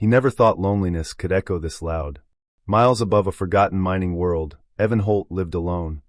He never thought loneliness could echo this loud. Miles above a forgotten mining world, Evan Holt lived alone,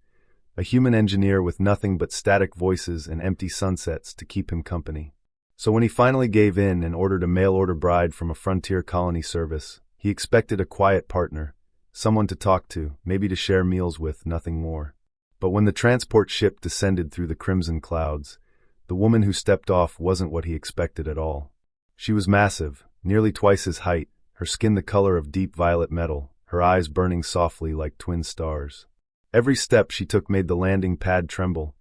a human engineer with nothing but static voices and empty sunsets to keep him company. So when he finally gave in and ordered a mail-order bride from a frontier colony service, he expected a quiet partner, someone to talk to, maybe to share meals with, nothing more. But when the transport ship descended through the crimson clouds, the woman who stepped off wasn't what he expected at all. She was massive, nearly twice his height, her skin the color of deep violet metal, her eyes burning softly like twin stars. Every step she took made the landing pad tremble,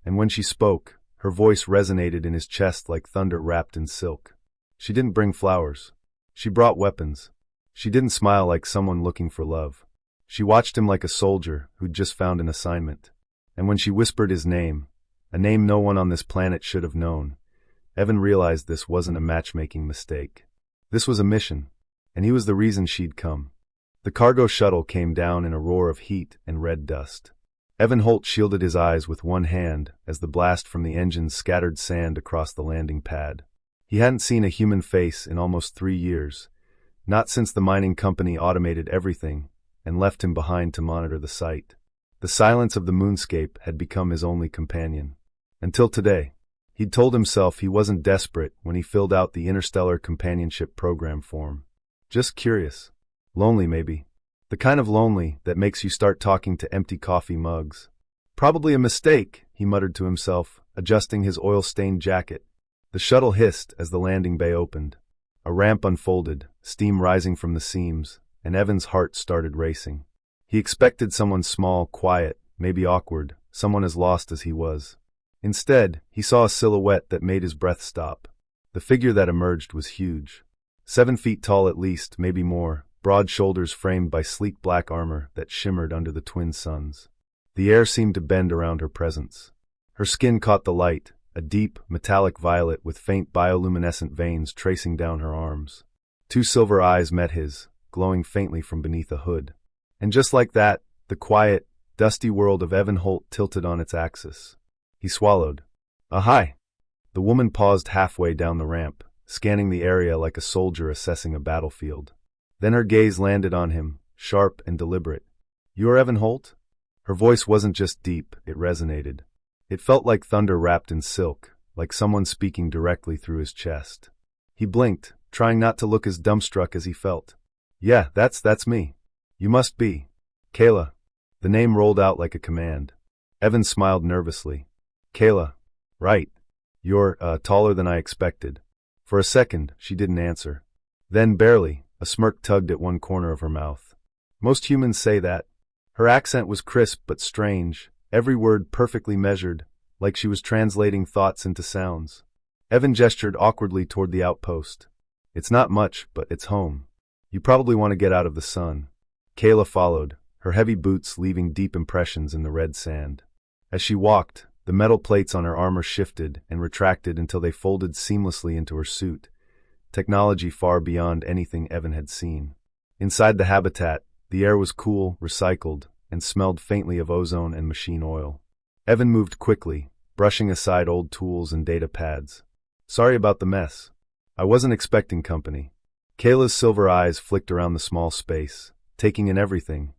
and when she spoke, her voice resonated in his chest like thunder wrapped in silk. She didn't bring flowers. She brought weapons. She didn't smile like someone looking for love. She watched him like a soldier who'd just found an assignment. And when she whispered his name, a name no one on this planet should have known, Evan realized this wasn't a matchmaking mistake. This was a mission, and he was the reason she'd come. The cargo shuttle came down in a roar of heat and red dust. Evan Holt shielded his eyes with one hand as the blast from the engine scattered sand across the landing pad. He hadn't seen a human face in almost 3 years, not since the mining company automated everything and left him behind to monitor the site. The silence of the moonscape had become his only companion. Until today, he'd told himself he wasn't desperate when he filled out the Interstellar Companionship Program form. Just curious. Lonely, maybe. The kind of lonely that makes you start talking to empty coffee mugs. Probably a mistake, he muttered to himself, adjusting his oil-stained jacket. The shuttle hissed as the landing bay opened. A ramp unfolded, steam rising from the seams, and Evan's heart started racing. He expected someone small, quiet, maybe awkward, someone as lost as he was. Instead, he saw a silhouette that made his breath stop. The figure that emerged was huge. 7 feet tall at least, maybe more, broad shoulders framed by sleek black armor that shimmered under the twin suns. The air seemed to bend around her presence. Her skin caught the light, a deep, metallic violet with faint bioluminescent veins tracing down her arms. 2 silver eyes met his, glowing faintly from beneath a hood. And just like that, the quiet, dusty world of Evan Holt tilted on its axis. He swallowed. Hi! The woman paused halfway down the ramp, scanning the area like a soldier assessing a battlefield. Then her gaze landed on him, sharp and deliberate. You're Evan Holt? Her voice wasn't just deep, it resonated. It felt like thunder wrapped in silk, like someone speaking directly through his chest. He blinked, trying not to look as dumbstruck as he felt. Yeah, that's me. You must be. Kayla. The name rolled out like a command. Evan smiled nervously. Kayla. Right. You're, taller than I expected. For a second, she didn't answer. Then barely, a smirk tugged at one corner of her mouth. Most humans say that. Her accent was crisp but strange, every word perfectly measured, like she was translating thoughts into sounds. Evan gestured awkwardly toward the outpost. It's not much, but it's home. You probably want to get out of the sun. Kayla followed, her heavy boots leaving deep impressions in the red sand. As she walked, the metal plates on her armor shifted and retracted until they folded seamlessly into her suit, technology far beyond anything Evan had seen. Inside the habitat, the air was cool, recycled, and smelled faintly of ozone and machine oil. Evan moved quickly, brushing aside old tools and data pads. Sorry about the mess. I wasn't expecting company. Kayla's silver eyes flicked around the small space, taking in everything.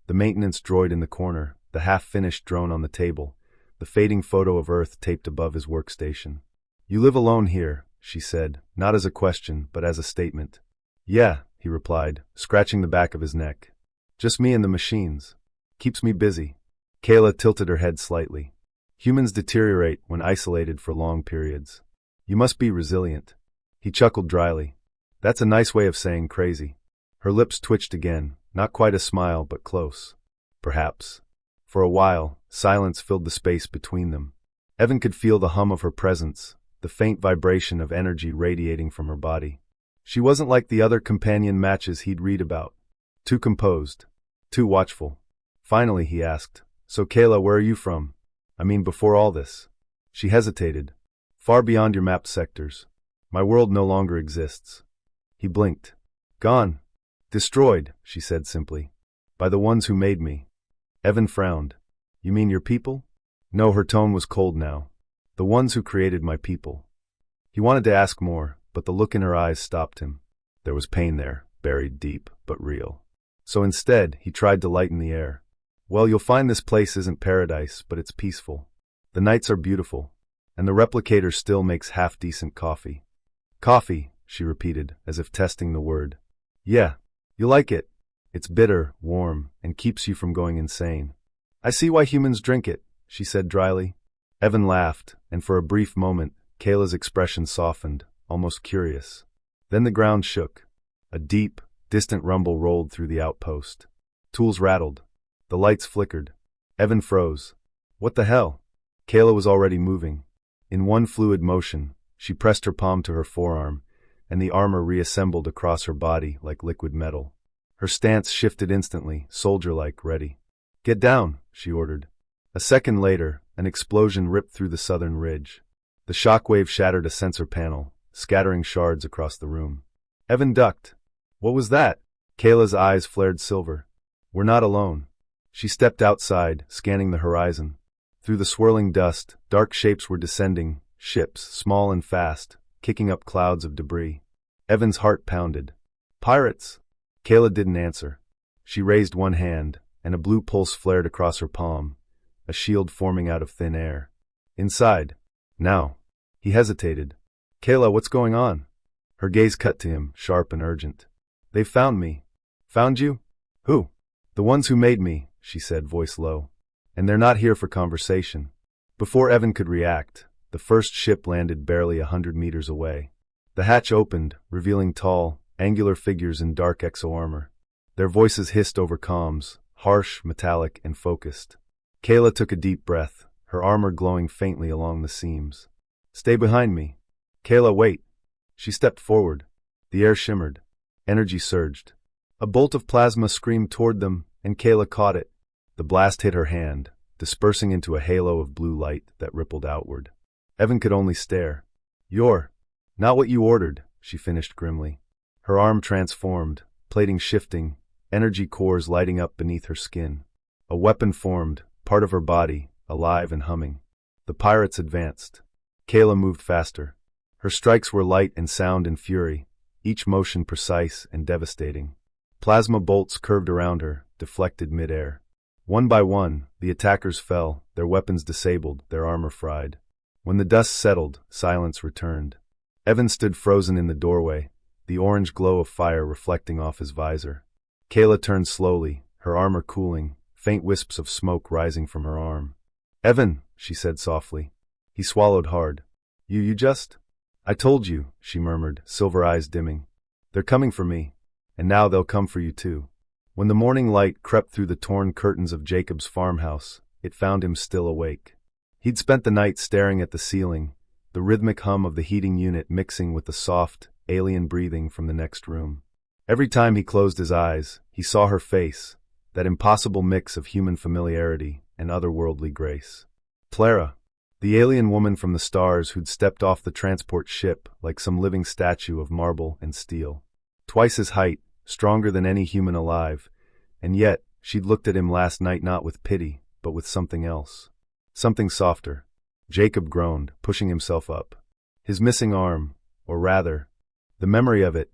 The maintenance droid in the corner, the half-finished drone on the table, the fading photo of Earth taped above his workstation. You live alone here, she said, not as a question, but as a statement. Yeah, he replied, scratching the back of his neck. Just me and the machines. Keeps me busy. Kayla tilted her head slightly. Humans deteriorate when isolated for long periods. You must be resilient. He chuckled dryly. That's a nice way of saying crazy. Her lips twitched again, not quite a smile but close. Perhaps. For a while, silence filled the space between them. Evan could feel the hum of her presence, the faint vibration of energy radiating from her body. She wasn't like the other companion matches he'd read about. Too composed. Too watchful. Finally, he asked, So Kayla, where are you from? I mean, before all this. She hesitated. Far beyond your mapped sectors. My world no longer exists. He blinked. Gone. Destroyed, she said simply. By the ones who made me. Evan frowned. You mean your people? No, her tone was cold now. The ones who created my people. He wanted to ask more, but the look in her eyes stopped him. There was pain there, buried deep, but real. So instead, he tried to lighten the air. Well, you'll find this place isn't paradise, but it's peaceful. The nights are beautiful, and the replicator still makes half-decent coffee. Coffee, she repeated, as if testing the word. Yeah, you like it. It's bitter, warm, and keeps you from going insane. I see why humans drink it, she said dryly. Evan laughed, and for a brief moment, Kayla's expression softened, almost curious. Then the ground shook. A deep, distant rumble rolled through the outpost. Tools rattled. The lights flickered. Evan froze. What the hell? Kayla was already moving. In one fluid motion, she pressed her palm to her forearm, and the armor reassembled across her body like liquid metal. Her stance shifted instantly, soldier-like, ready. Get down, she ordered. A second later, an explosion ripped through the southern ridge. The shockwave shattered a sensor panel, scattering shards across the room. Evan ducked. What was that? Kayla's eyes flared silver. We're not alone. She stepped outside, scanning the horizon. Through the swirling dust, dark shapes were descending, ships, small and fast, kicking up clouds of debris. Evan's heart pounded. Pirates! Kayla didn't answer. She raised one hand, and a blue pulse flared across her palm, a shield forming out of thin air. Inside. Now. He hesitated. Kayla, what's going on? Her gaze cut to him, sharp and urgent. They found me. Found you? Who? The ones who made me, she said, voice low. And they're not here for conversation. Before Evan could react, the first ship landed barely 100 meters away. The hatch opened, revealing tall, angular figures in dark exo-armor. Their voices hissed over comms, harsh, metallic, and focused. Kayla took a deep breath, her armor glowing faintly along the seams. Stay behind me. Kayla, wait. She stepped forward. The air shimmered. Energy surged. A bolt of plasma screamed toward them, and Kayla caught it. The blast hit her hand, dispersing into a halo of blue light that rippled outward. Evan could only stare. You're not what you ordered, she finished grimly. Her arm transformed, plating shifting, energy cores lighting up beneath her skin. A weapon formed, part of her body, alive and humming. The pirates advanced. Kayla moved faster. Her strikes were light and sound in fury, each motion precise and devastating. Plasma bolts curved around her, deflected mid-air. One by one, the attackers fell, their weapons disabled, their armor fried. When the dust settled, silence returned. Evan stood frozen in the doorway, the orange glow of fire reflecting off his visor. Kayla turned slowly, her armor cooling, faint wisps of smoke rising from her arm. Evan, she said softly. He swallowed hard. You just? I told you, she murmured, silver eyes dimming. They're coming for me, and now they'll come for you too. When the morning light crept through the torn curtains of Jacob's farmhouse, it found him still awake. He'd spent the night staring at the ceiling, the rhythmic hum of the heating unit mixing with the soft, alien breathing from the next room. Every time he closed his eyes, he saw her face, that impossible mix of human familiarity and otherworldly grace. Clara, the alien woman from the stars who'd stepped off the transport ship like some living statue of marble and steel. Twice his height, stronger than any human alive, and yet she'd looked at him last night not with pity, but with something else. Something softer. Jacob groaned, pushing himself up. His missing arm, or rather, the memory of it,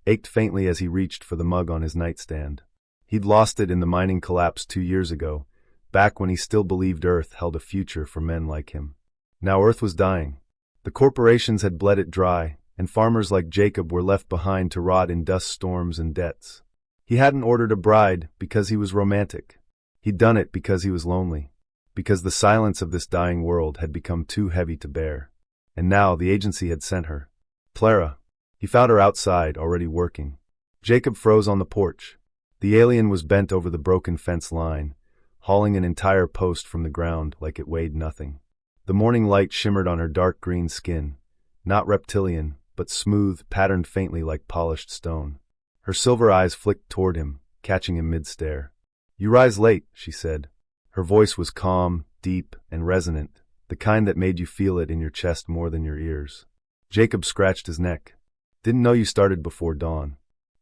ached faintly as he reached for the mug on his nightstand. He'd lost it in the mining collapse 2 years ago, back when he still believed Earth held a future for men like him. Now Earth was dying. The corporations had bled it dry, and farmers like Jacob were left behind to rot in dust storms and debts. He hadn't ordered a bride because he was romantic. He'd done it because he was lonely, because the silence of this dying world had become too heavy to bear. And now the agency had sent her. Clara. He found her outside, already working. Jacob froze on the porch. The alien was bent over the broken fence line, hauling an entire post from the ground like it weighed nothing. The morning light shimmered on her dark green skin, not reptilian, but smooth, patterned faintly like polished stone. Her silver eyes flicked toward him, catching him mid-stare. You rise late, she said. Her voice was calm, deep, and resonant, the kind that made you feel it in your chest more than your ears. Jacob scratched his neck. Didn't know you started before dawn.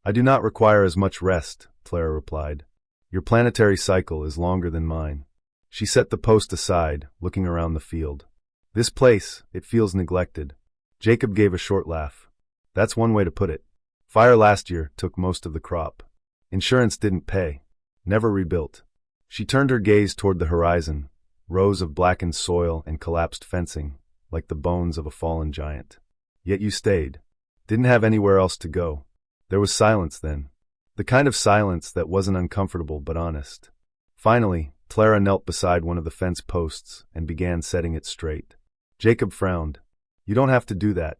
I do not require as much rest, Clara replied. Your planetary cycle is longer than mine. She set the post aside, looking around the field. This place, it feels neglected. Jacob gave a short laugh. That's one way to put it. Fire last year took most of the crop. Insurance didn't pay. Never rebuilt. She turned her gaze toward the horizon, rows of blackened soil and collapsed fencing, like the bones of a fallen giant. Yet you stayed. Didn't have anywhere else to go. There was silence then. The kind of silence that wasn't uncomfortable but honest. Finally, Clara knelt beside one of the fence posts and began setting it straight. Jacob frowned. You don't have to do that.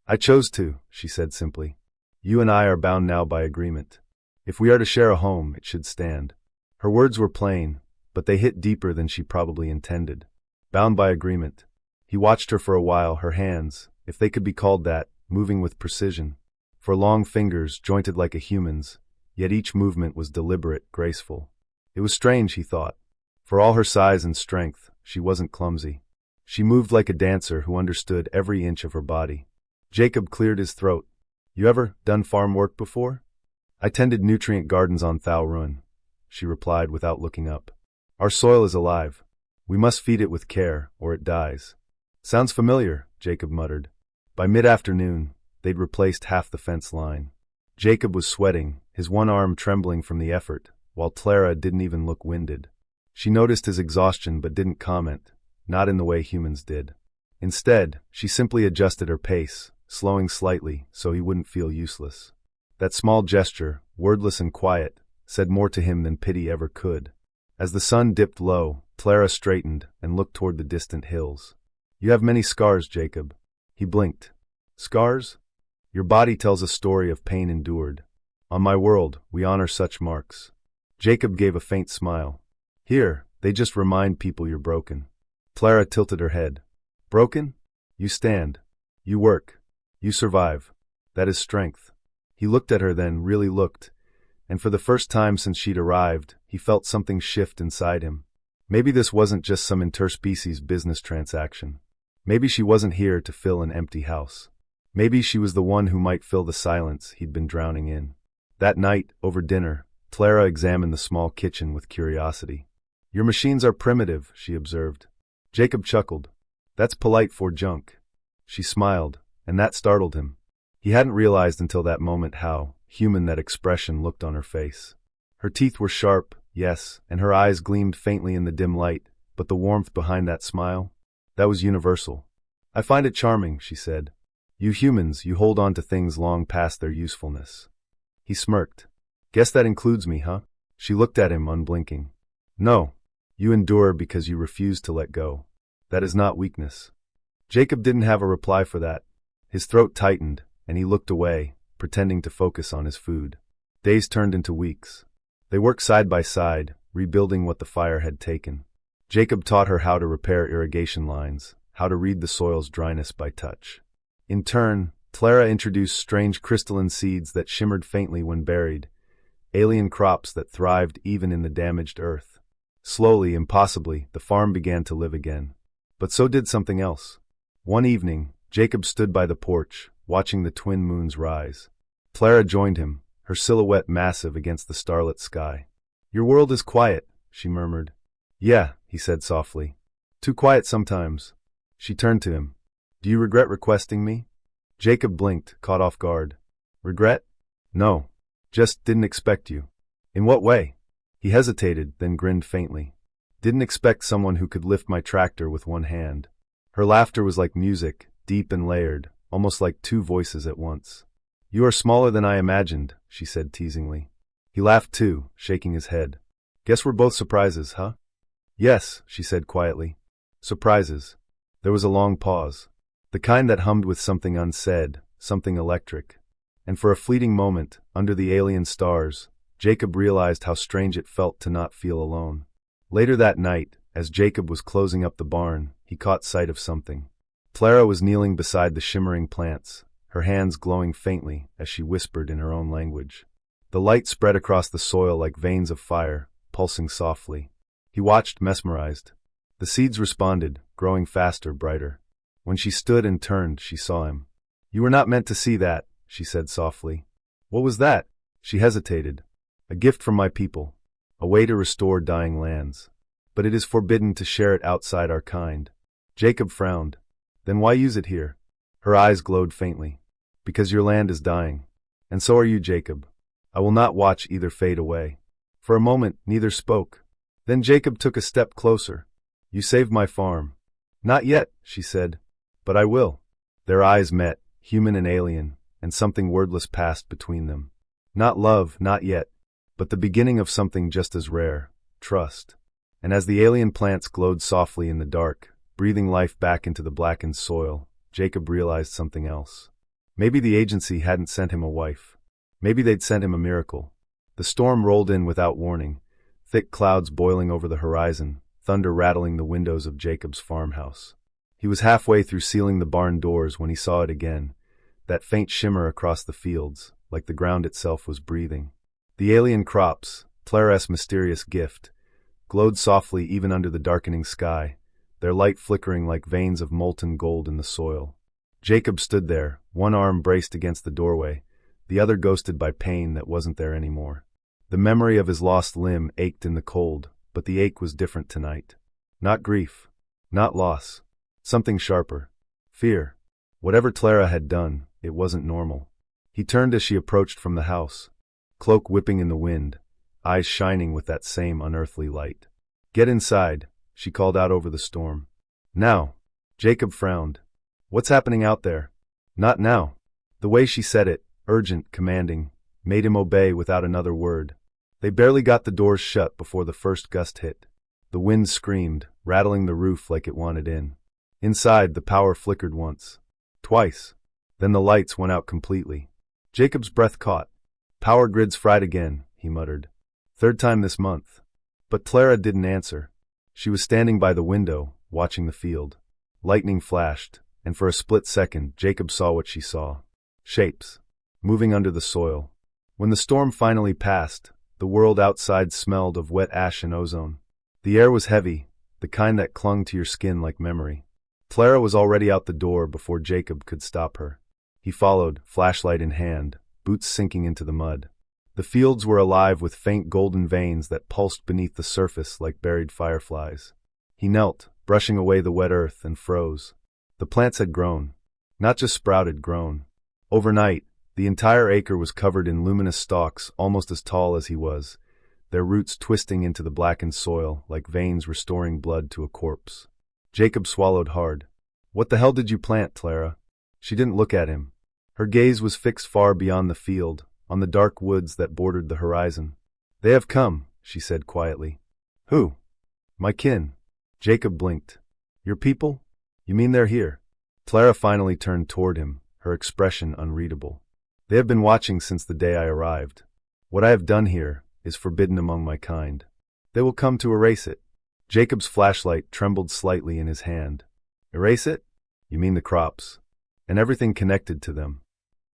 I chose to, she said simply. You and I are bound now by agreement. If we are to share a home, it should stand. Her words were plain, but they hit deeper than she probably intended. Bound by agreement. He watched her for a while, her hands, if they could be called that, moving with precision. For long fingers, jointed like a human's, yet each movement was deliberate, graceful. It was strange, he thought. For all her size and strength, she wasn't clumsy. She moved like a dancer who understood every inch of her body. Jacob cleared his throat. You ever done farm work before? I tended nutrient gardens on Thau Run, she replied without looking up. Our soil is alive. We must feed it with care, or it dies. Sounds familiar, Jacob muttered. By mid-afternoon, they'd replaced half the fence line. Jacob was sweating, his one arm trembling from the effort, while Clara didn't even look winded. She noticed his exhaustion but didn't comment, not in the way humans did. Instead, she simply adjusted her pace, slowing slightly so he wouldn't feel useless. That small gesture, wordless and quiet, said more to him than pity ever could. As the sun dipped low, Clara straightened and looked toward the distant hills. You have many scars, Jacob. He blinked. Scars? Your body tells a story of pain endured. On my world, we honor such marks. Jacob gave a faint smile. Here, they just remind people you're broken. Clara tilted her head. Broken? You stand. You work. You survive. That is strength. He looked at her then, really looked, and for the first time since she'd arrived, he felt something shift inside him. Maybe this wasn't just some interspecies business transaction. Maybe she wasn't here to fill an empty house. Maybe she was the one who might fill the silence he'd been drowning in. That night, over dinner, Clara examined the small kitchen with curiosity. Your machines are primitive, she observed. Jacob chuckled. That's polite for junk. She smiled, and that startled him. He hadn't realized until that moment how human that expression looked on her face. Her teeth were sharp, yes, and her eyes gleamed faintly in the dim light, but the warmth behind that smile? That was universal. I find it charming, she said. You humans, you hold on to things long past their usefulness. He smirked. Guess that includes me, huh? She looked at him, unblinking. No. You endure because you refuse to let go. That is not weakness. Jacob didn't have a reply for that. His throat tightened, and he looked away, pretending to focus on his food. Days turned into weeks. They worked side by side, rebuilding what the fire had taken. Jacob taught her how to repair irrigation lines, how to read the soil's dryness by touch. In turn, Clara introduced strange crystalline seeds that shimmered faintly when buried, alien crops that thrived even in the damaged earth. Slowly, impossibly, the farm began to live again. But so did something else. One evening, Jacob stood by the porch, watching the twin moons rise. Clara joined him, her silhouette massive against the starlit sky. Your world is quiet, she murmured. Yeah, he said softly. Too quiet sometimes. She turned to him. Do you regret requesting me? Jacob blinked, caught off guard. Regret? No. Just didn't expect you. In what way? He hesitated, then grinned faintly. Didn't expect someone who could lift my tractor with one hand. Her laughter was like music, deep and layered, almost like two voices at once. You are smaller than I imagined, she said teasingly. He laughed too, shaking his head. Guess we're both surprises, huh? Yes, she said quietly. Surprises. There was a long pause. The kind that hummed with something unsaid, something electric. And for a fleeting moment, under the alien stars, Jacob realized how strange it felt to not feel alone. Later that night, as Jacob was closing up the barn, he caught sight of something. Clara was kneeling beside the shimmering plants, her hands glowing faintly as she whispered in her own language. The light spread across the soil like veins of fire, pulsing softly. He watched, mesmerized. The seeds responded, growing faster, brighter. When she stood and turned, she saw him. You were not meant to see that, she said softly. What was that? She hesitated. A gift from my people. A way to restore dying lands. But it is forbidden to share it outside our kind. Jacob frowned. Then why use it here? Her eyes glowed faintly. Because your land is dying. And so are you, Jacob. I will not watch either fade away. For a moment, neither spoke. Then Jacob took a step closer. You saved my farm. Not yet, she said. But I will. Their eyes met, human and alien, and something wordless passed between them. Not love, not yet, but the beginning of something just as rare, trust. And as the alien plants glowed softly in the dark, breathing life back into the blackened soil, Jacob realized something else. Maybe the agency hadn't sent him a wife. Maybe they'd sent him a miracle. The storm rolled in without warning, thick clouds boiling over the horizon, thunder rattling the windows of Jacob's farmhouse. He was halfway through sealing the barn doors when he saw it again, that faint shimmer across the fields, like the ground itself was breathing. The alien crops, Plera's mysterious gift, glowed softly even under the darkening sky, their light flickering like veins of molten gold in the soil. Jacob stood there, one arm braced against the doorway, the other ghosted by pain that wasn't there anymore. The memory of his lost limb ached in the cold, but the ache was different tonight. Not grief. Not loss. Something sharper. Fear. Whatever Clara had done, it wasn't normal. He turned as she approached from the house, cloak whipping in the wind, eyes shining with that same unearthly light. Get inside, she called out over the storm. Now. Jacob frowned. What's happening out there? Not now. The way she said it, urgent, commanding, made him obey without another word. They barely got the doors shut before the first gust hit. The wind screamed, rattling the roof like it wanted in. Inside, the power flickered once. Twice. Then the lights went out completely. Jacob's breath caught. Power grids fried again, he muttered. Third time this month. But Clara didn't answer. She was standing by the window, watching the field. Lightning flashed, and for a split second, Jacob saw what she saw. Shapes. Moving under the soil. When the storm finally passed, the world outside smelled of wet ash and ozone. The air was heavy, the kind that clung to your skin like memory. Clara was already out the door before Jacob could stop her. He followed, flashlight in hand, boots sinking into the mud. The fields were alive with faint golden veins that pulsed beneath the surface like buried fireflies. He knelt, brushing away the wet earth, and froze. The plants had grown. Not just sprouted, grown. Overnight, the entire acre was covered in luminous stalks almost as tall as he was, their roots twisting into the blackened soil like veins restoring blood to a corpse. Jacob swallowed hard. What the hell did you plant, Clara? She didn't look at him. Her gaze was fixed far beyond the field, on the dark woods that bordered the horizon. They have come, she said quietly. Who? My kin. Jacob blinked. Your people? You mean they're here? Clara finally turned toward him, her expression unreadable. They have been watching since the day I arrived. What I have done here is forbidden among my kind. They will come to erase it. Jacob's flashlight trembled slightly in his hand. Erase it? You mean the crops? And everything connected to them.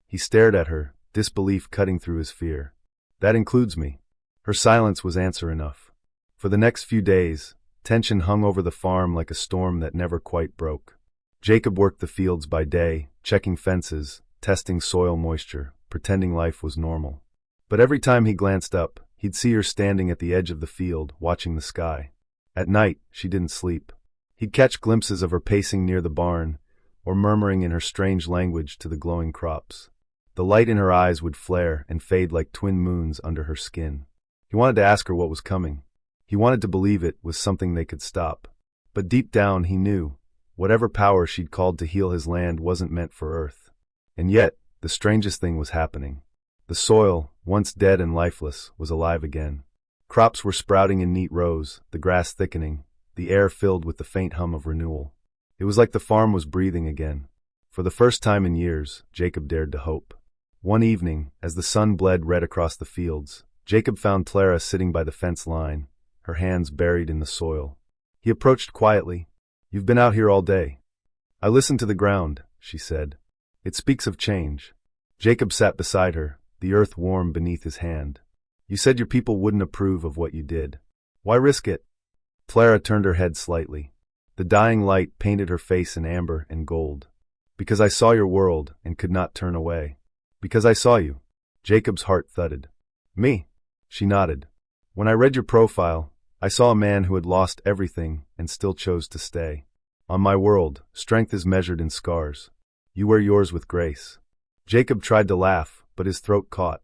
He stared at her, disbelief cutting through his fear. That includes me. Her silence was answer enough. For the next few days, tension hung over the farm like a storm that never quite broke. Jacob worked the fields by day, checking fences, testing soil moisture, pretending life was normal. But every time he glanced up, he'd see her standing at the edge of the field, watching the sky. At night, she didn't sleep. He'd catch glimpses of her pacing near the barn, or murmuring in her strange language to the glowing crops. The light in her eyes would flare and fade like twin moons under her skin. He wanted to ask her what was coming. He wanted to believe it was something they could stop. But deep down he knew, whatever power she'd called to heal his land wasn't meant for Earth. And yet, the strangest thing was happening. The soil, once dead and lifeless, was alive again. Crops were sprouting in neat rows, the grass thickening, the air filled with the faint hum of renewal. It was like the farm was breathing again. For the first time in years, Jacob dared to hope. One evening, as the sun bled red across the fields, Jacob found Clara sitting by the fence line, her hands buried in the soil. He approached quietly. You've been out here all day. I listened to the ground, she said. It speaks of change. Jacob sat beside her, the earth warm beneath his hand. You said your people wouldn't approve of what you did. Why risk it? Clara turned her head slightly. The dying light painted her face in amber and gold. Because I saw your world and could not turn away. Because I saw you. Jacob's heart thudded. Me? She nodded. When I read your profile, I saw a man who had lost everything and still chose to stay. On my world, strength is measured in scars. You wear yours with grace. Jacob tried to laugh, but his throat caught.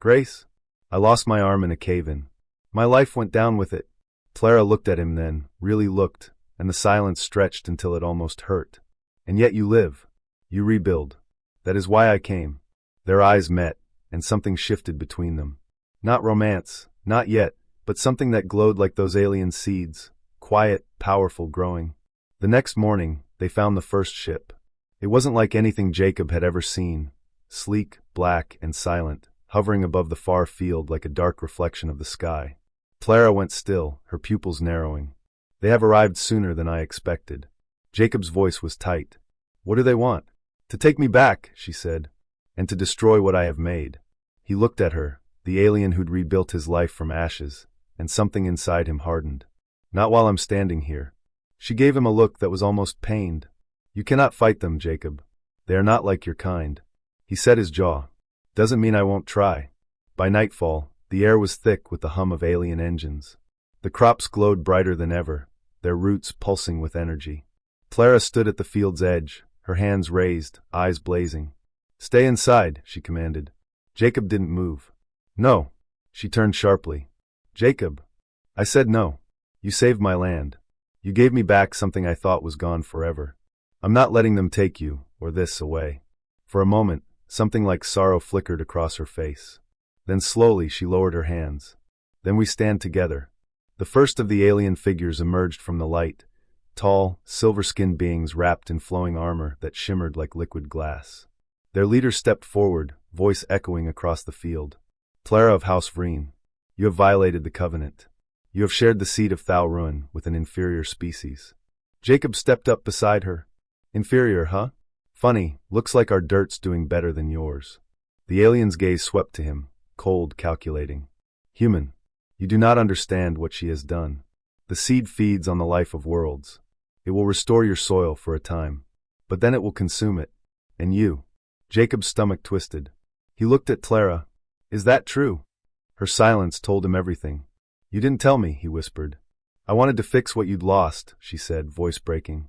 Grace? I lost my arm in a cave-in. My life went down with it. Clara looked at him then, really looked, and the silence stretched until it almost hurt. And yet you live. You rebuild. That is why I came. Their eyes met, and something shifted between them. Not romance, not yet, but something that glowed like those alien seeds, quiet, powerful, growing. The next morning, they found the first ship. It wasn't like anything Jacob had ever seen. Sleek, black, and silent, hovering above the far field like a dark reflection of the sky. Clara went still, her pupils narrowing. They have arrived sooner than I expected. Jacob's voice was tight. What do they want? To take me back, she said, and to destroy what I have made. He looked at her, the alien who'd rebuilt his life from ashes, and something inside him hardened. Not while I'm standing here. She gave him a look that was almost pained. You cannot fight them, Jacob. They are not like your kind. He set his jaw. Doesn't mean I won't try. By nightfall, the air was thick with the hum of alien engines. The crops glowed brighter than ever, their roots pulsing with energy. Clara stood at the field's edge, her hands raised, eyes blazing. Stay inside, she commanded. Jacob didn't move. No. She turned sharply. Jacob. I said no. You saved my land. You gave me back something I thought was gone forever. I'm not letting them take you, or this, away. For a moment, something like sorrow flickered across her face. Then slowly she lowered her hands. Then we stand together. The first of the alien figures emerged from the light, tall, silver-skinned beings wrapped in flowing armor that shimmered like liquid glass. Their leader stepped forward, voice echoing across the field. Clara of House Vreen, you have violated the covenant. You have shared the seed of Thal Ruin with an inferior species. Jacob stepped up beside her. Inferior, huh? Funny, looks like our dirt's doing better than yours. The alien's gaze swept to him, cold, calculating. Human, you do not understand what she has done. The seed feeds on the life of worlds. It will restore your soil for a time, but then it will consume it. And you. Jacob's stomach twisted. He looked at Clara. Is that true? Her silence told him everything. You didn't tell me, he whispered. I wanted to fix what you'd lost, she said, voice breaking.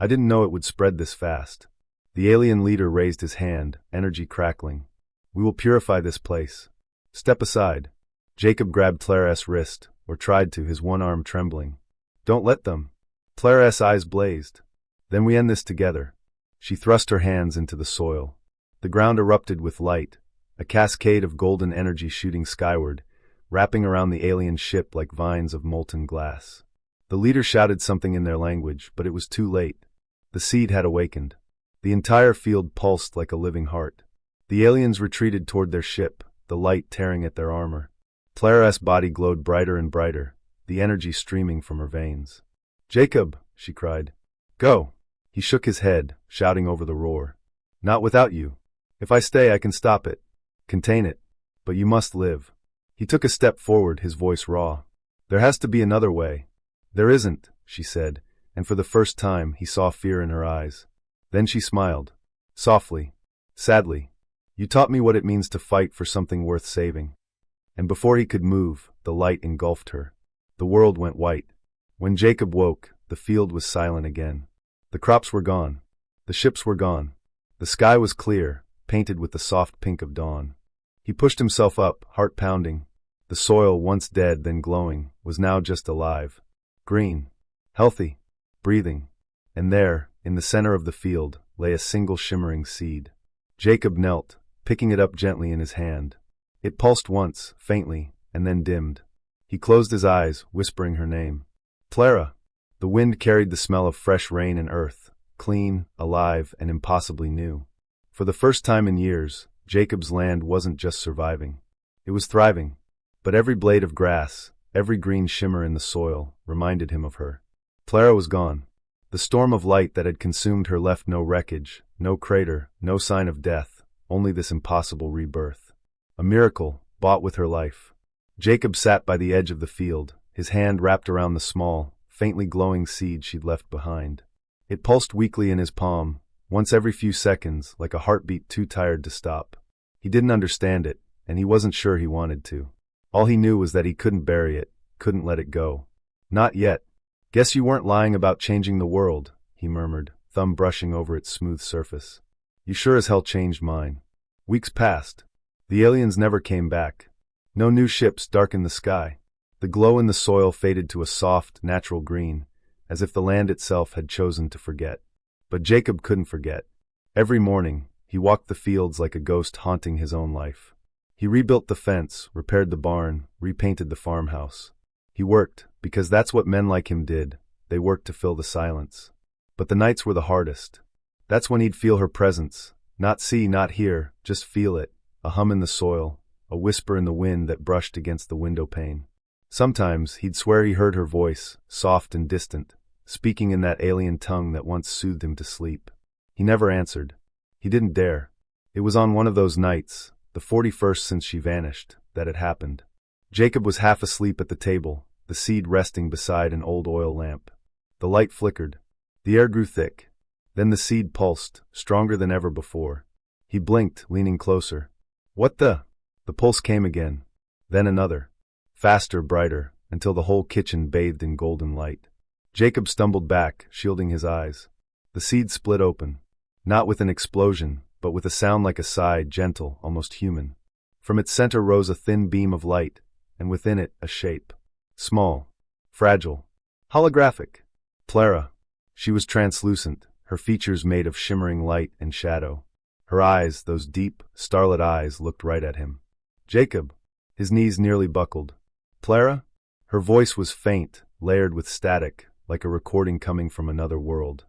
I didn't know it would spread this fast. The alien leader raised his hand, energy crackling. We will purify this place. Step aside. Jacob grabbed Clara's wrist, or tried to, his one arm trembling. Don't let them. Clara's eyes blazed. Then we end this together. She thrust her hands into the soil. The ground erupted with light, a cascade of golden energy shooting skyward, wrapping around the alien ship like vines of molten glass. The leader shouted something in their language, but it was too late. The seed had awakened. The entire field pulsed like a living heart. The aliens retreated toward their ship, the light tearing at their armor. Clara's body glowed brighter and brighter, the energy streaming from her veins. Jacob, she cried. Go. He shook his head, shouting over the roar. Not without you. If I stay, I can stop it. Contain it. But you must live. He took a step forward, his voice raw. There has to be another way. There isn't, she said, and for the first time he saw fear in her eyes. Then she smiled. Softly. Sadly. You taught me what it means to fight for something worth saving. And before he could move, the light engulfed her. The world went white. When Jacob woke, the field was silent again. The crops were gone. The ships were gone. The sky was clear, painted with the soft pink of dawn. He pushed himself up, heart pounding. The soil, once dead then glowing, was now just alive. Green. Healthy. Breathing. And there, in the center of the field, lay a single shimmering seed. Jacob knelt, picking it up gently in his hand. It pulsed once, faintly, and then dimmed. He closed his eyes, whispering her name. Clara. The wind carried the smell of fresh rain and earth, clean, alive, and impossibly new. For the first time in years, Jacob's land wasn't just surviving. It was thriving. But every blade of grass, every green shimmer in the soil, reminded him of her. Clara was gone. The storm of light that had consumed her left no wreckage, no crater, no sign of death, only this impossible rebirth. A miracle, bought with her life. Jacob sat by the edge of the field, his hand wrapped around the small, faintly glowing seed she'd left behind. It pulsed weakly in his palm, once every few seconds, like a heartbeat too tired to stop. He didn't understand it, and he wasn't sure he wanted to. All he knew was that he couldn't bury it, couldn't let it go. Not yet. Guess you weren't lying about changing the world, he murmured, thumb brushing over its smooth surface. You sure as hell changed mine. Weeks passed. The aliens never came back. No new ships darkened the sky. The glow in the soil faded to a soft, natural green, as if the land itself had chosen to forget. But Jacob couldn't forget. Every morning, he walked the fields like a ghost haunting his own life. He rebuilt the fence, repaired the barn, repainted the farmhouse. He worked, because that's what men like him did. They worked to fill the silence. But the nights were the hardest. That's when he'd feel her presence. Not see, not hear, just feel it. A hum in the soil, a whisper in the wind that brushed against the window pane. Sometimes he'd swear he heard her voice, soft and distant, speaking in that alien tongue that once soothed him to sleep. He never answered. He didn't dare. It was on one of those nights, the 41st since she vanished, that it happened. Jacob was half asleep at the table, the seed resting beside an old oil lamp. The light flickered. The air grew thick. Then the seed pulsed, stronger than ever before. He blinked, leaning closer. What the? The pulse came again. Then another. Faster, brighter, until the whole kitchen bathed in golden light. Jacob stumbled back, shielding his eyes. The seed split open. Not with an explosion, but with a sound like a sigh, gentle, almost human. From its center rose a thin beam of light, and within it a shape. Small. Fragile. Holographic. Clara. She was translucent, her features made of shimmering light and shadow. Her eyes, those deep, starlit eyes, looked right at him. Jacob. His knees nearly buckled. Clara? Her voice was faint, layered with static, like a recording coming from another world.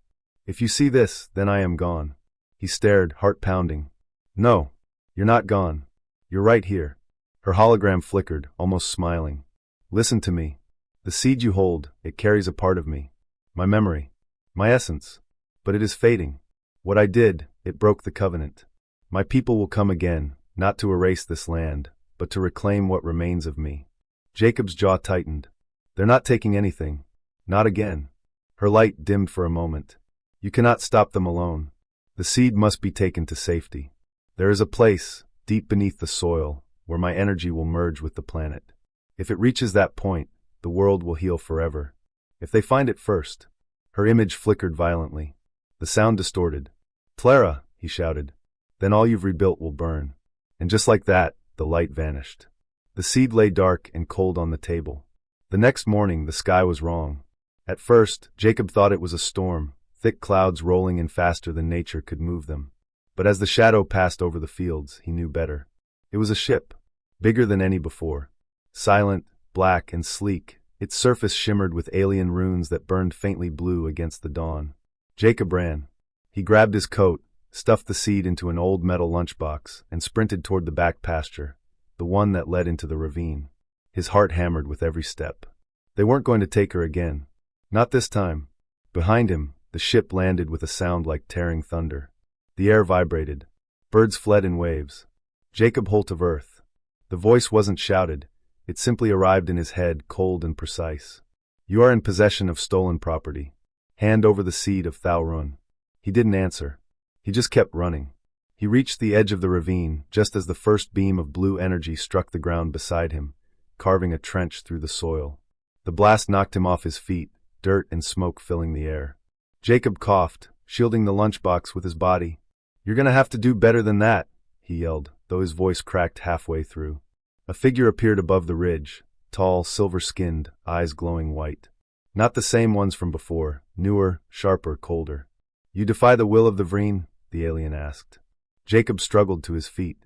If you see this, then I am gone. He stared, heart pounding. No, you're not gone. You're right here. Her hologram flickered, almost smiling. Listen to me. The seed you hold, it carries a part of me. My memory. My essence. But it is fading. What I did, it broke the covenant. My people will come again, not to erase this land, but to reclaim what remains of me. Jacob's jaw tightened. They're not taking anything. Not again. Her light dimmed for a moment. You cannot stop them alone. The seed must be taken to safety. There is a place, deep beneath the soil, where my energy will merge with the planet. If it reaches that point, the world will heal forever. If they find it first. Her image flickered violently. The sound distorted. Clara, he shouted. Then all you've rebuilt will burn. And just like that, the light vanished. The seed lay dark and cold on the table. The next morning, the sky was wrong. At first, Jacob thought it was a storm, thick clouds rolling in faster than nature could move them. But as the shadow passed over the fields, he knew better. It was a ship, bigger than any before. Silent, black, and sleek, its surface shimmered with alien runes that burned faintly blue against the dawn. Jacob ran. He grabbed his coat, stuffed the seed into an old metal lunchbox, and sprinted toward the back pasture, the one that led into the ravine. His heart hammered with every step. They weren't going to take her again. Not this time. Behind him, the ship landed with a sound like tearing thunder. The air vibrated. Birds fled in waves. Jacob Holt of Earth. The voice wasn't shouted. It simply arrived in his head, cold and precise. You are in possession of stolen property. Hand over the seed of Thaurun. He didn't answer. He just kept running. He reached the edge of the ravine just as the first beam of blue energy struck the ground beside him, carving a trench through the soil. The blast knocked him off his feet, dirt and smoke filling the air. Jacob coughed, shielding the lunchbox with his body. You're gonna have to do better than that, he yelled, though his voice cracked halfway through. A figure appeared above the ridge, tall, silver-skinned, eyes glowing white. Not the same ones from before, newer, sharper, colder. You defy the will of the Vreen? The alien asked. Jacob struggled to his feet.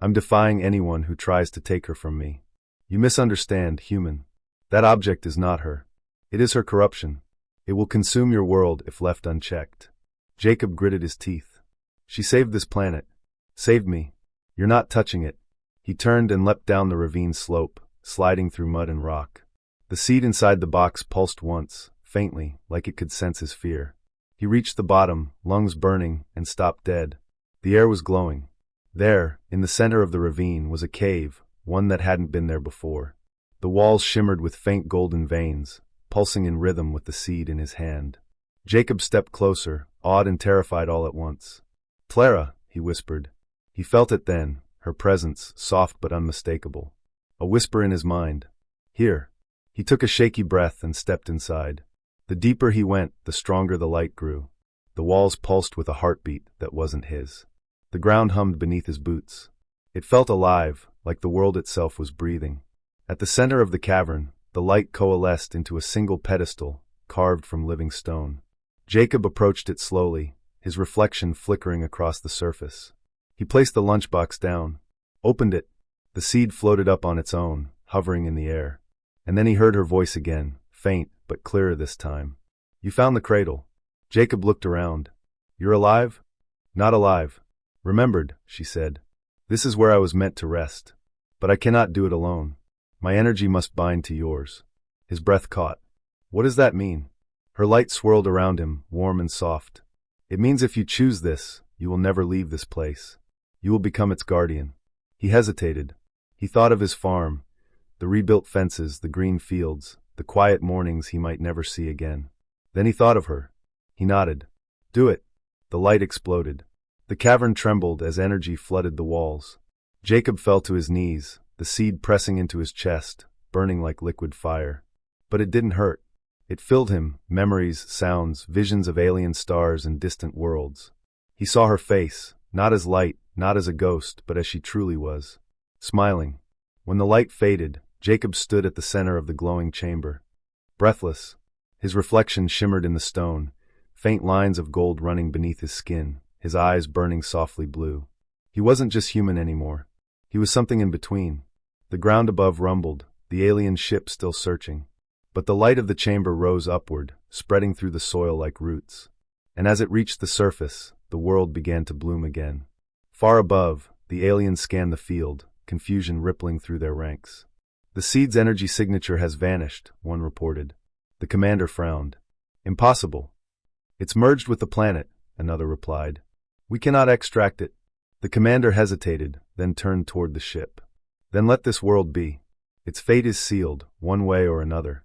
I'm defying anyone who tries to take her from me. You misunderstand, human. That object is not her. It is her corruption. It will consume your world if left unchecked. Jacob gritted his teeth. She saved this planet. Saved me. You're not touching it. He turned and leapt down the ravine slope, sliding through mud and rock. The seed inside the box pulsed once, faintly, like it could sense his fear. He reached the bottom, lungs burning, and stopped dead. The air was glowing. There, in the center of the ravine, was a cave, one that hadn't been there before. The walls shimmered with faint golden veins, pulsing in rhythm with the seed in his hand. Jacob stepped closer, awed and terrified all at once. Clara, he whispered. He felt it then, her presence, soft but unmistakable. A whisper in his mind. Here. He took a shaky breath and stepped inside. The deeper he went, the stronger the light grew. The walls pulsed with a heartbeat that wasn't his. The ground hummed beneath his boots. It felt alive, like the world itself was breathing. At the center of the cavern, the light coalesced into a single pedestal, carved from living stone. Jacob approached it slowly, his reflection flickering across the surface. He placed the lunchbox down, opened it. The seed floated up on its own, hovering in the air. And then he heard her voice again, faint but clearer this time. "You found the cradle." Jacob looked around. "You're alive?" "Not alive. Remembered," she said. "This is where I was meant to rest. But I cannot do it alone. My energy must bind to yours." His breath caught. "What does that mean?" Her light swirled around him, warm and soft. "It means if you choose this, you will never leave this place. You will become its guardian." He hesitated. He thought of his farm, the rebuilt fences, the green fields, the quiet mornings he might never see again. Then he thought of her. He nodded. "Do it." The light exploded. The cavern trembled as energy flooded the walls. Jacob fell to his knees, the seed pressing into his chest, burning like liquid fire. But it didn't hurt. It filled him, memories, sounds, visions of alien stars and distant worlds. He saw her face, not as light, not as a ghost, but as she truly was. Smiling. When the light faded, Jacob stood at the center of the glowing chamber. Breathless. His reflection shimmered in the stone, faint lines of gold running beneath his skin, his eyes burning softly blue. He wasn't just human anymore. He was something in between. The ground above rumbled, the alien ship still searching. But the light of the chamber rose upward, spreading through the soil like roots. And as it reached the surface, the world began to bloom again. Far above, the aliens scanned the field, confusion rippling through their ranks. "The seed's energy signature has vanished," one reported. The commander frowned. "Impossible." "It's merged with the planet," another replied. "We cannot extract it." The commander hesitated, then turned toward the ship. "Then let this world be. Its fate is sealed, one way or another."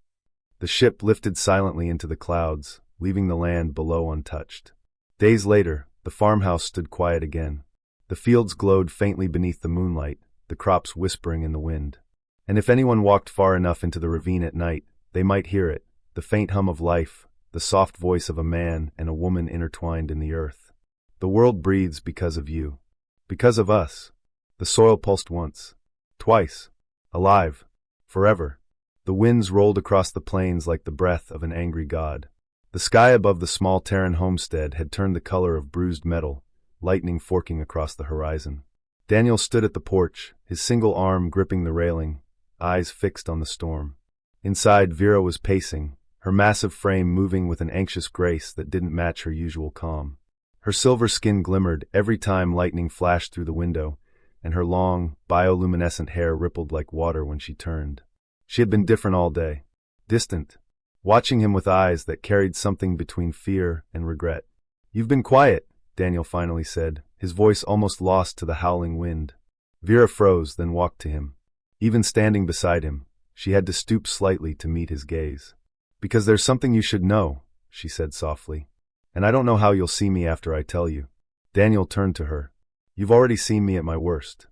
The ship lifted silently into the clouds, leaving the land below untouched. Days later, the farmhouse stood quiet again. The fields glowed faintly beneath the moonlight, the crops whispering in the wind. And if anyone walked far enough into the ravine at night, they might hear it, the faint hum of life, the soft voice of a man and a woman intertwined in the earth. "The world breathes because of you. Because of us." The soil pulsed once. Twice. Alive. Forever. The winds rolled across the plains like the breath of an angry god. The sky above the small Terran homestead had turned the color of bruised metal, lightning forking across the horizon. Daniel stood at the porch, his single arm gripping the railing, eyes fixed on the storm. Inside, Vera was pacing, her massive frame moving with an anxious grace that didn't match her usual calm. Her silver skin glimmered every time lightning flashed through the window, and her long, bioluminescent hair rippled like water when she turned. She had been different all day. Distant. Watching him with eyes that carried something between fear and regret. "You've been quiet," Daniel finally said, his voice almost lost to the howling wind. Vera froze, then walked to him. Even standing beside him, she had to stoop slightly to meet his gaze. "Because there's something you should know," she said softly. "And I don't know how you'll see me after I tell you." Daniel turned to her. "You've already seen me at my worst.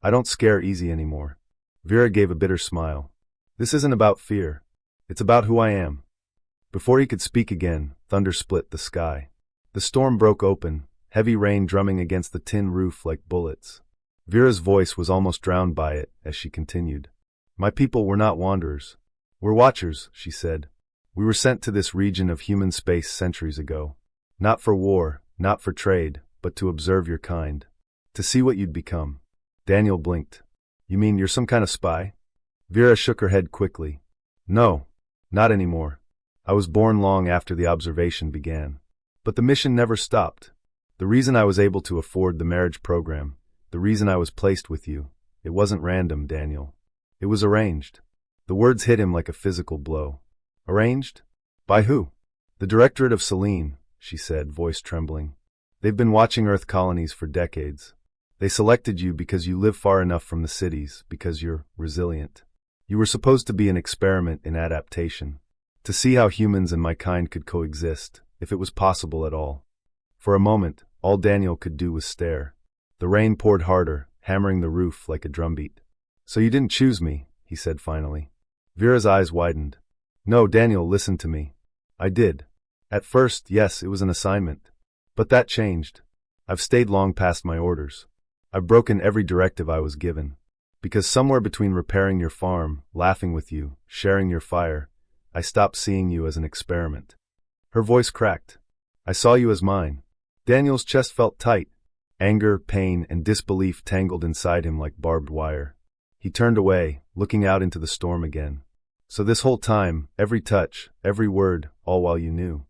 I don't scare easy anymore." Vera gave a bitter smile. "This isn't about fear. It's about who I am." Before he could speak again, thunder split the sky. The storm broke open, heavy rain drumming against the tin roof like bullets. Vera's voice was almost drowned by it as she continued. "My people were not wanderers. We're watchers," she said. "We were sent to this region of human space centuries ago. Not for war, not for trade, but to observe your kind. To see what you'd become." Daniel blinked. "You mean you're some kind of spy?" Vera shook her head quickly. "No, not anymore. I was born long after the observation began. But the mission never stopped. The reason I was able to afford the marriage program, the reason I was placed with you, it wasn't random, Daniel. It was arranged." The words hit him like a physical blow. "Arranged? By who?" "The Directorate of Selene," she said, voice trembling. "They've been watching Earth colonies for decades. They selected you because you live far enough from the cities, because you're resilient. You were supposed to be an experiment in adaptation, to see how humans and my kind could coexist, if it was possible at all." For a moment, all Daniel could do was stare. The rain poured harder, hammering the roof like a drumbeat. "So you didn't choose me," he said finally. Vera's eyes widened. "No, Daniel, listen to me. I did. At first, yes, it was an assignment. But that changed. I've stayed long past my orders. I've broken every directive I was given. Because somewhere between repairing your farm, laughing with you, sharing your fire, I stopped seeing you as an experiment. Her voice cracked. I saw you as mine. Daniel's chest felt tight. Anger, pain, and disbelief tangled inside him like barbed wire. He turned away, looking out into the storm again. So this whole time, every touch, every word, all while you knew.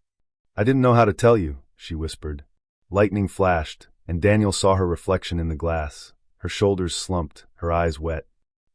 I didn't know how to tell you, she whispered. Lightning flashed, and Daniel saw her reflection in the glass. Her shoulders slumped, her eyes wet.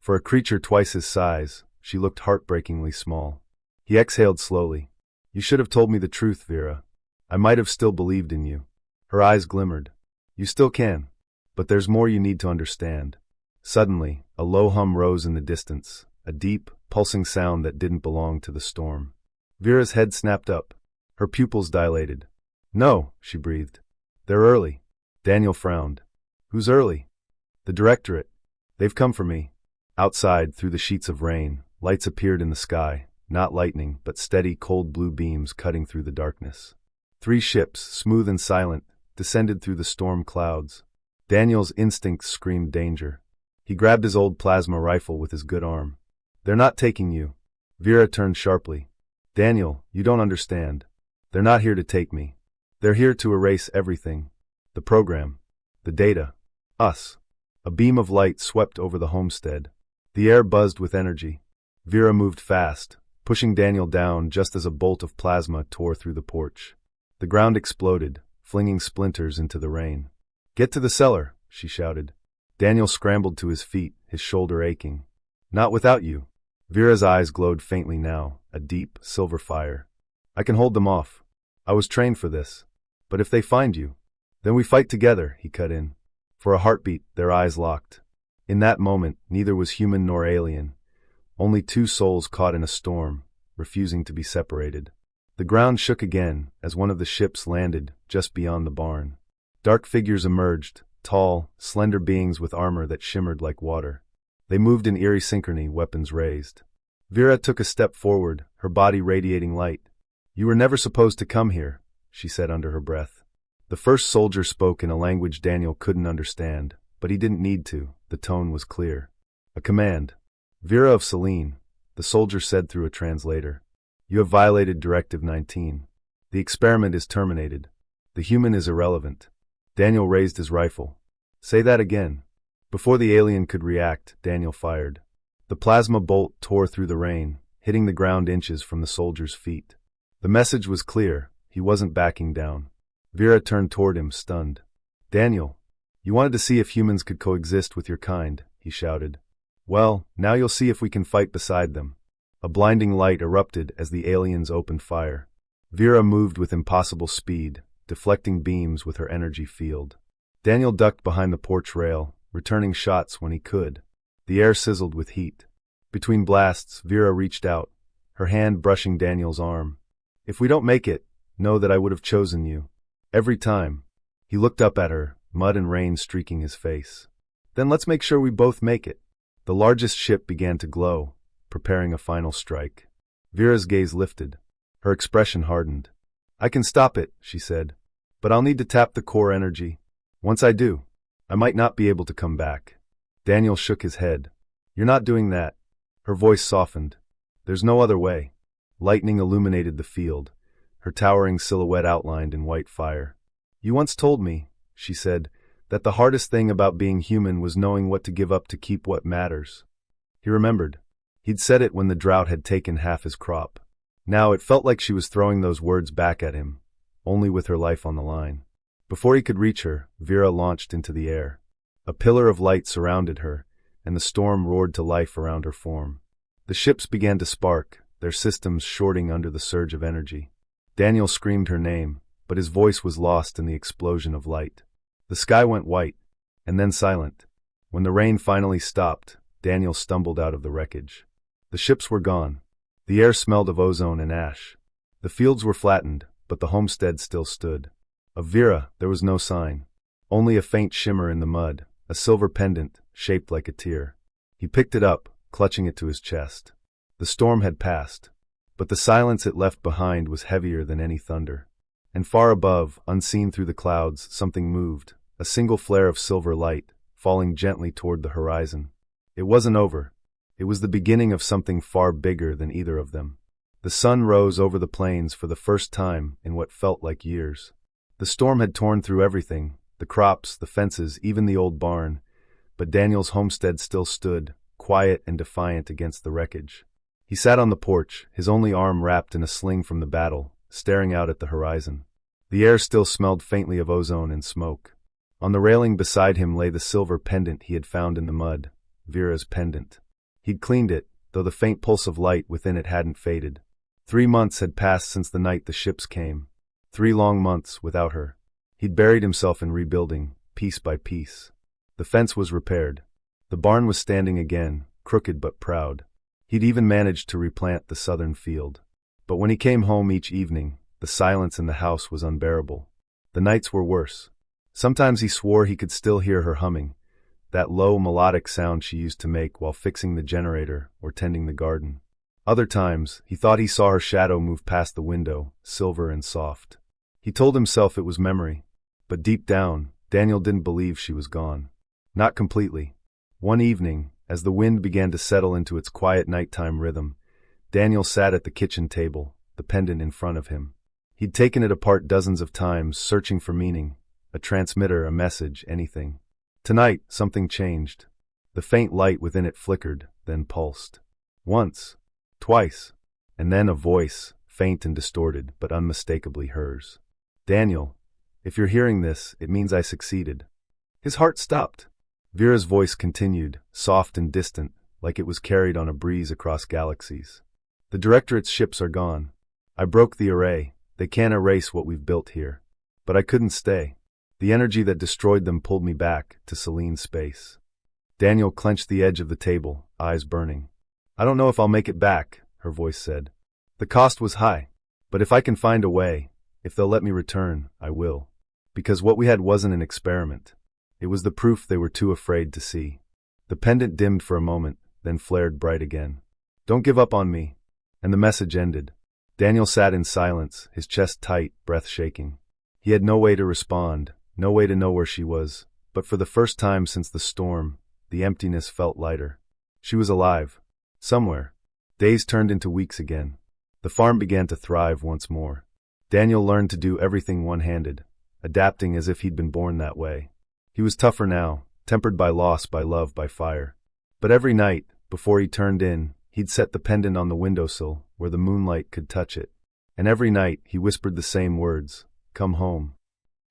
For a creature twice his size, she looked heartbreakingly small. He exhaled slowly. You should have told me the truth, Vera. I might have still believed in you. Her eyes glimmered. You still can. But there's more you need to understand. Suddenly, a low hum rose in the distance, a deep, pulsing sound that didn't belong to the storm. Vera's head snapped up. Her pupils dilated. No, she breathed. They're early. Daniel frowned. Who's early? The directorate. They've come for me. Outside, through the sheets of rain, lights appeared in the sky, not lightning, but steady, cold blue beams cutting through the darkness. 3 ships, smooth and silent, descended through the storm clouds. Daniel's instincts screamed danger. He grabbed his old plasma rifle with his good arm. They're not taking you. Vera turned sharply. Daniel, you don't understand. They're not here to take me. They're here to erase everything. The program. The data. Us. A beam of light swept over the homestead. The air buzzed with energy. Vera moved fast, pushing Daniel down just as a bolt of plasma tore through the porch. The ground exploded, flinging splinters into the rain. Get to the cellar, she shouted. Daniel scrambled to his feet, his shoulder aching. Not without you. Vera's eyes glowed faintly now, a deep, silver fire. I can hold them off. I was trained for this. But if they find you, then we fight together, he cut in. For a heartbeat, their eyes locked. In that moment, neither was human nor alien. Only 2 souls caught in a storm, refusing to be separated. The ground shook again as one of the ships landed just beyond the barn. Dark figures emerged, tall, slender beings with armor that shimmered like water. They moved in eerie synchrony, weapons raised. Vera took a step forward, her body radiating light. You were never supposed to come here, she said under her breath. The first soldier spoke in a language Daniel couldn't understand, but he didn't need to. The tone was clear. A command. Vera of Selene, the soldier said through a translator. You have violated Directive 19. The experiment is terminated. The human is irrelevant. Daniel raised his rifle. Say that again. Before the alien could react, Daniel fired. The plasma bolt tore through the rain, hitting the ground inches from the soldier's feet. The message was clear. He wasn't backing down. Vera turned toward him, stunned. Daniel, you wanted to see if humans could coexist with your kind, he shouted. Well, now you'll see if we can fight beside them. A blinding light erupted as the aliens opened fire. Vera moved with impossible speed, deflecting beams with her energy field. Daniel ducked behind the porch rail, returning shots when he could. The air sizzled with heat. Between blasts, Vera reached out, her hand brushing Daniel's arm. If we don't make it, know that I would have chosen you. Every time. He looked up at her, mud and rain streaking his face. Then let's make sure we both make it. The largest ship began to glow, preparing a final strike. Vera's gaze lifted. Her expression hardened. I can stop it, she said. But I'll need to tap the core energy. Once I do, I might not be able to come back. Daniel shook his head. You're not doing that. Her voice softened. There's no other way. Lightning illuminated the field, her towering silhouette outlined in white fire. You once told me, she said, that the hardest thing about being human was knowing what to give up to keep what matters. He remembered. He'd said it when the drought had taken half his crop. Now it felt like she was throwing those words back at him, only with her life on the line. Before he could reach her, Vera launched into the air. A pillar of light surrounded her, and the storm roared to life around her form. The ships began to spark, their systems shorting under the surge of energy. Daniel screamed her name, but his voice was lost in the explosion of light. The sky went white, and then silent. When the rain finally stopped, Daniel stumbled out of the wreckage. The ships were gone. The air smelled of ozone and ash. The fields were flattened, but the homestead still stood. Of Vera, there was no sign. Only a faint shimmer in the mud, a silver pendant, shaped like a tear. He picked it up, clutching it to his chest. The storm had passed, but the silence it left behind was heavier than any thunder. And far above, unseen through the clouds, something moved, a single flare of silver light, falling gently toward the horizon. It wasn't over. It was the beginning of something far bigger than either of them. The sun rose over the plains for the first time in what felt like years. The storm had torn through everything, the crops, the fences, even the old barn, but Daniel's homestead still stood, quiet and defiant against the wreckage. He sat on the porch, his only arm wrapped in a sling from the battle, staring out at the horizon. The air still smelled faintly of ozone and smoke. On the railing beside him lay the silver pendant he had found in the mud, Vera's pendant. He'd cleaned it, though the faint pulse of light within it hadn't faded. 3 months had passed since the night the ships came. 3 long months without her. He'd buried himself in rebuilding, piece by piece. The fence was repaired. The barn was standing again, crooked but proud. He'd even managed to replant the southern field. But when he came home each evening, the silence in the house was unbearable. The nights were worse. Sometimes he swore he could still hear her humming, that low melodic sound she used to make while fixing the generator or tending the garden. Other times, he thought he saw her shadow move past the window, silver and soft. He told himself it was memory, but deep down, Daniel didn't believe she was gone. Not completely. One evening, as the wind began to settle into its quiet nighttime rhythm, Daniel sat at the kitchen table, the pendant in front of him. He'd taken it apart dozens of times, searching for meaning, a transmitter, a message, anything. Tonight, something changed. The faint light within it flickered, then pulsed. Once, twice, and then a voice, faint and distorted, but unmistakably hers. Daniel, if you're hearing this, it means I succeeded. His heart stopped. Vera's voice continued, soft and distant, like it was carried on a breeze across galaxies. The Directorate's ships are gone. I broke the array. They can't erase what we've built here. But I couldn't stay. The energy that destroyed them pulled me back to Selene space. Daniel clenched the edge of the table, eyes burning. I don't know if I'll make it back, her voice said. The cost was high. But if I can find a way, if they'll let me return, I will. Because what we had wasn't an experiment. It was the proof they were too afraid to see. The pendant dimmed for a moment, then flared bright again. Don't give up on me. And the message ended. Daniel sat in silence, his chest tight, breath shaking. He had no way to respond, no way to know where she was, but for the first time since the storm, the emptiness felt lighter. She was alive. Somewhere. Days turned into weeks again. The farm began to thrive once more. Daniel learned to do everything one-handed, adapting as if he'd been born that way. He was tougher now, tempered by loss, by love, by fire. But every night, before he turned in, he'd set the pendant on the windowsill, where the moonlight could touch it. And every night, he whispered the same words, "Come home."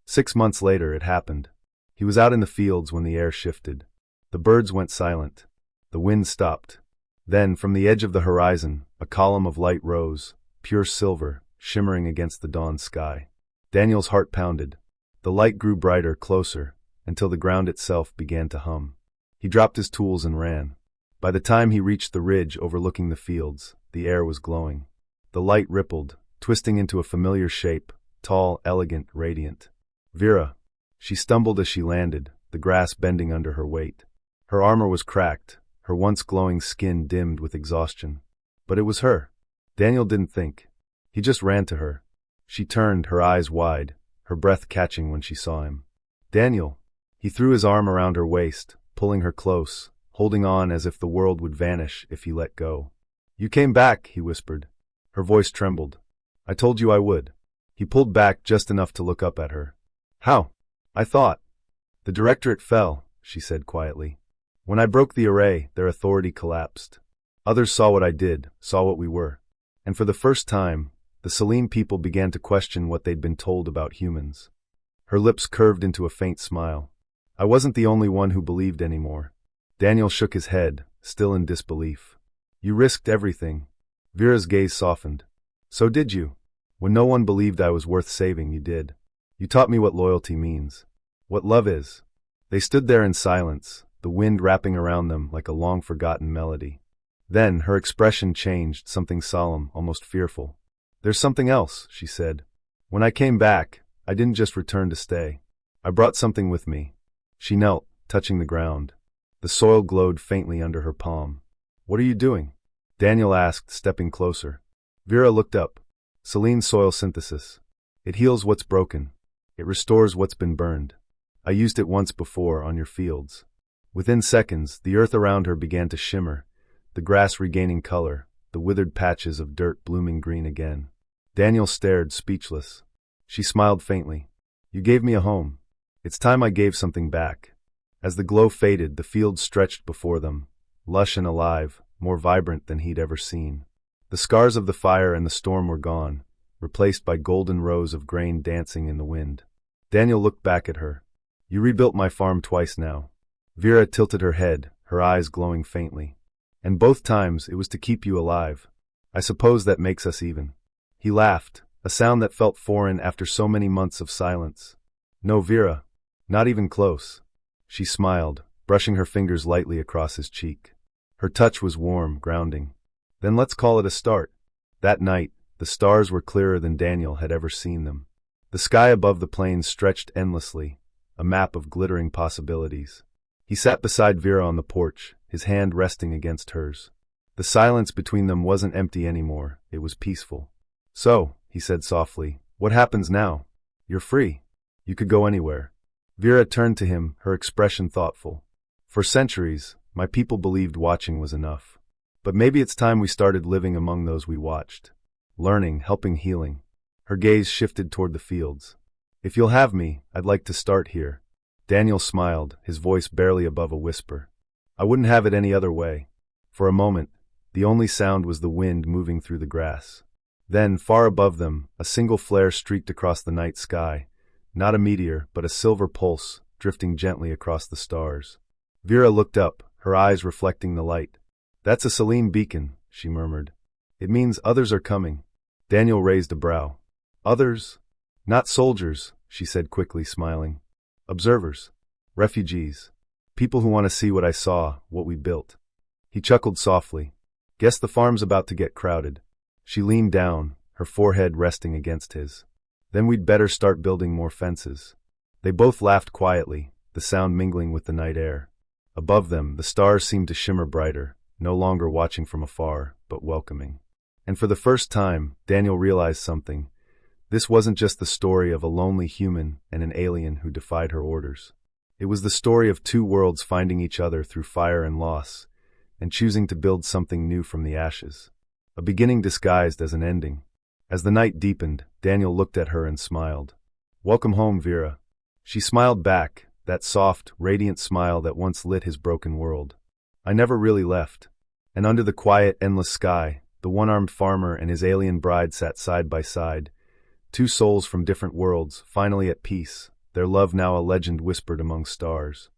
6 months later, it happened. He was out in the fields when the air shifted. The birds went silent. The wind stopped. Then, from the edge of the horizon, a column of light rose, pure silver, shimmering against the dawn sky. Daniel's heart pounded. The light grew brighter, closer, until the ground itself began to hum. He dropped his tools and ran. By the time he reached the ridge overlooking the fields, the air was glowing. The light rippled, twisting into a familiar shape, tall, elegant, radiant. Vera. She stumbled as she landed, the grass bending under her weight. Her armor was cracked, her once glowing skin dimmed with exhaustion. But it was her. Daniel didn't think. He just ran to her. She turned, her eyes wide, her breath catching when she saw him. Daniel. He threw his arm around her waist, pulling her close, holding on as if the world would vanish if he let go. You came back, he whispered. Her voice trembled. I told you I would. He pulled back just enough to look up at her. How? I thought. The Directorate fell, she said quietly. When I broke the array, their authority collapsed. Others saw what I did, saw what we were. And for the first time, the Selene people began to question what they'd been told about humans. Her lips curved into a faint smile. I wasn't the only one who believed anymore. Daniel shook his head, still in disbelief. You risked everything. Vera's gaze softened. So did you. When no one believed I was worth saving, you did. You taught me what loyalty means. What love is. They stood there in silence, the wind wrapping around them like a long-forgotten melody. Then her expression changed, something solemn, almost fearful. There's something else, she said. When I came back, I didn't just return to stay. I brought something with me. She knelt, touching the ground. The soil glowed faintly under her palm. What are you doing? Daniel asked, stepping closer. Vera looked up. Selene soil synthesis. It heals what's broken. It restores what's been burned. I used it once before on your fields. Within seconds, the earth around her began to shimmer, the grass regaining color, the withered patches of dirt blooming green again. Daniel stared, speechless. She smiled faintly. You gave me a home. It's time I gave something back. As the glow faded, the field stretched before them, lush and alive, more vibrant than he'd ever seen. The scars of the fire and the storm were gone, replaced by golden rows of grain dancing in the wind. Daniel looked back at her. You rebuilt my farm twice now. Vera tilted her head, her eyes glowing faintly. And both times it was to keep you alive. I suppose that makes us even. He laughed, a sound that felt foreign after so many months of silence. No, Vera. Not even close. She smiled, brushing her fingers lightly across his cheek. Her touch was warm, grounding. Then let's call it a start. That night, the stars were clearer than Daniel had ever seen them. The sky above the plains stretched endlessly, a map of glittering possibilities. He sat beside Vera on the porch, his hand resting against hers. The silence between them wasn't empty anymore, it was peaceful. So, he said softly, what happens now? You're free. You could go anywhere. Vera turned to him, her expression thoughtful. For centuries, my people believed watching was enough. But maybe it's time we started living among those we watched. Learning, helping, healing. Her gaze shifted toward the fields. If you'll have me, I'd like to start here. Daniel smiled, his voice barely above a whisper. I wouldn't have it any other way. For a moment, the only sound was the wind moving through the grass. Then, far above them, a single flare streaked across the night sky. Not a meteor, but a silver pulse, drifting gently across the stars. Vera looked up, her eyes reflecting the light. That's a Selene beacon, she murmured. It means others are coming. Daniel raised a brow. Others? Not soldiers, she said quickly, smiling. Observers. Refugees. People who want to see what I saw, what we built. He chuckled softly. Guess the farm's about to get crowded. She leaned down, her forehead resting against his. Then we'd better start building more fences. They both laughed quietly, the sound mingling with the night air. Above them, the stars seemed to shimmer brighter, no longer watching from afar, but welcoming. And for the first time, Daniel realized something. This wasn't just the story of a lonely human and an alien who defied her orders. It was the story of two worlds finding each other through fire and loss, and choosing to build something new from the ashes. A beginning disguised as an ending. As the night deepened, Daniel looked at her and smiled. Welcome home, Vera. She smiled back, that soft, radiant smile that once lit his broken world. I never really left. And under the quiet, endless sky, the one-armed farmer and his alien bride sat side by side, two souls from different worlds, finally at peace, their love now a legend whispered among stars.